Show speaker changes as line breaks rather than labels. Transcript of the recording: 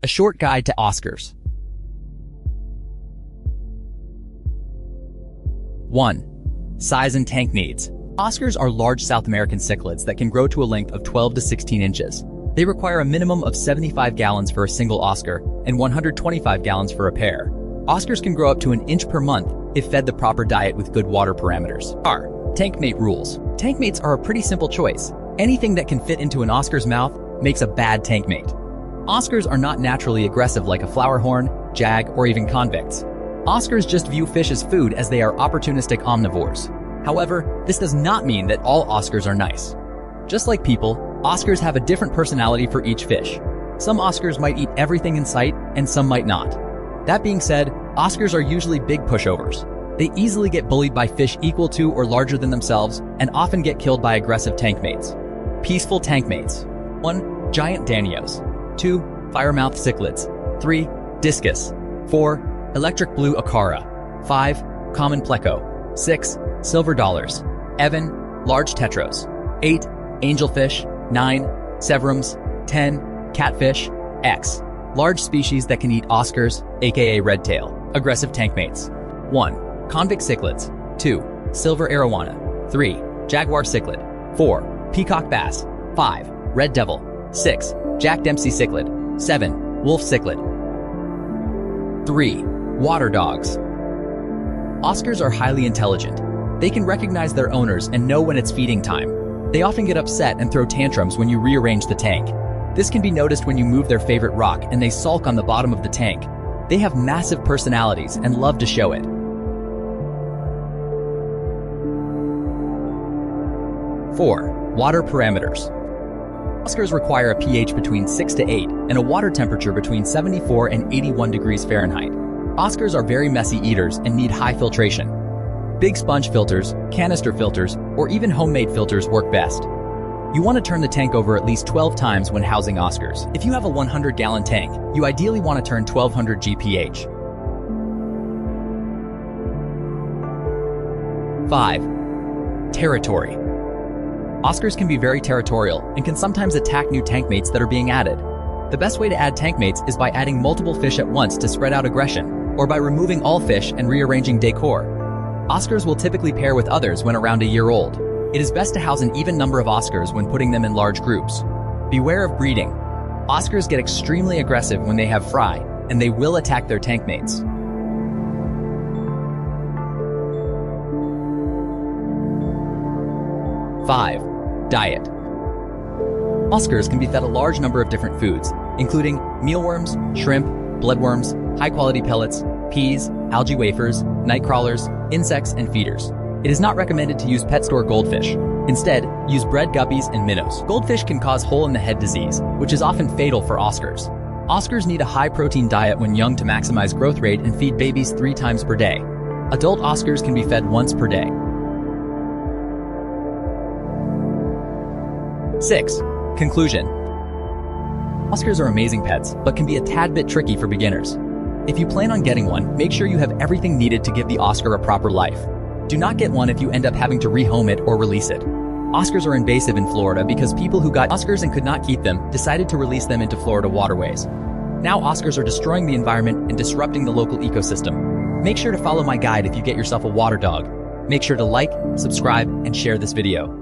A short guide to Oscars. 1. Size and tank needs. Oscars are large South American cichlids that can grow to a length of 12 to 16 inches. They require a minimum of 75 gallons for a single Oscar and 125 gallons for a pair. Oscars can grow up to an inch per month if fed the proper diet with good water parameters. Tank mate rules. Tank mates are a pretty simple choice. Anything that can fit into an Oscar's mouth makes a bad tank mate. Oscars are not naturally aggressive like a flowerhorn, jag, or even convicts. Oscars just view fish as food as they are opportunistic omnivores. However, this does not mean that all Oscars are nice. Just like people, Oscars have a different personality for each fish. Some Oscars might eat everything in sight, and some might not. That being said, Oscars are usually big pushovers. They easily get bullied by fish equal to or larger than themselves, and often get killed by aggressive tank mates. Peaceful tank mates. 1. Giant Danios. 2. Firemouth cichlids. 3. Discus. 4. Electric blue acara. 5. Common pleco. 6. Silver dollars. Evan. Large tetros. 8. Angelfish. 9. Severums. 10. Catfish. X. Large species that can eat Oscars, aka redtail. Aggressive tank mates. 1. Convict cichlids. 2. Silver arowana. 3. Jaguar cichlid. 4. Peacock bass. 5. Red devil. 6. Jack Dempsey cichlid. 7. Wolf cichlid. 3. Water dogs. Oscars are highly intelligent. They can recognize their owners and know when it's feeding time. They often get upset and throw tantrums when you rearrange the tank. This can be noticed when you move their favorite rock and they sulk on the bottom of the tank. They have massive personalities and love to show it. 4. Water parameters. Oscars require a pH between 6 to 8 and a water temperature between 74 and 81 degrees Fahrenheit. Oscars are very messy eaters and need high filtration. Big sponge filters, canister filters, or even homemade filters work best. You want to turn the tank over at least 12 times when housing Oscars. If you have a 100-gallon tank, you ideally want to turn 1200 GPH. 5. Territory. Oscars can be very territorial and can sometimes attack new tank mates that are being added. The best way to add tank mates is by adding multiple fish at once to spread out aggression, or by removing all fish and rearranging decor. Oscars will typically pair with others when around a year old. It is best to house an even number of Oscars when putting them in large groups. Beware of breeding. Oscars get extremely aggressive when they have fry, and they will attack their tank mates. 5. Diet. Oscars can be fed a large number of different foods, including mealworms, shrimp, bloodworms, high-quality pellets, peas, algae wafers, night crawlers, insects, and feeders. It is not recommended to use pet store goldfish. Instead, use bread guppies and minnows. Goldfish can cause hole-in-the-head disease, which is often fatal for Oscars. Oscars need a high-protein diet when young to maximize growth rate and feed babies 3 times per day. Adult Oscars can be fed once per day. 6. Conclusion. Oscars are amazing pets, but can be a tad bit tricky for beginners. If you plan on getting one, make sure you have everything needed to give the Oscar a proper life. Do not get one if you end up having to rehome it or release it. Oscars are invasive in Florida because people who got Oscars and could not keep them decided to release them into Florida waterways. Now Oscars are destroying the environment and disrupting the local ecosystem. Make sure to follow my guide if you get yourself a water dog. Make sure to like, subscribe, and share this video.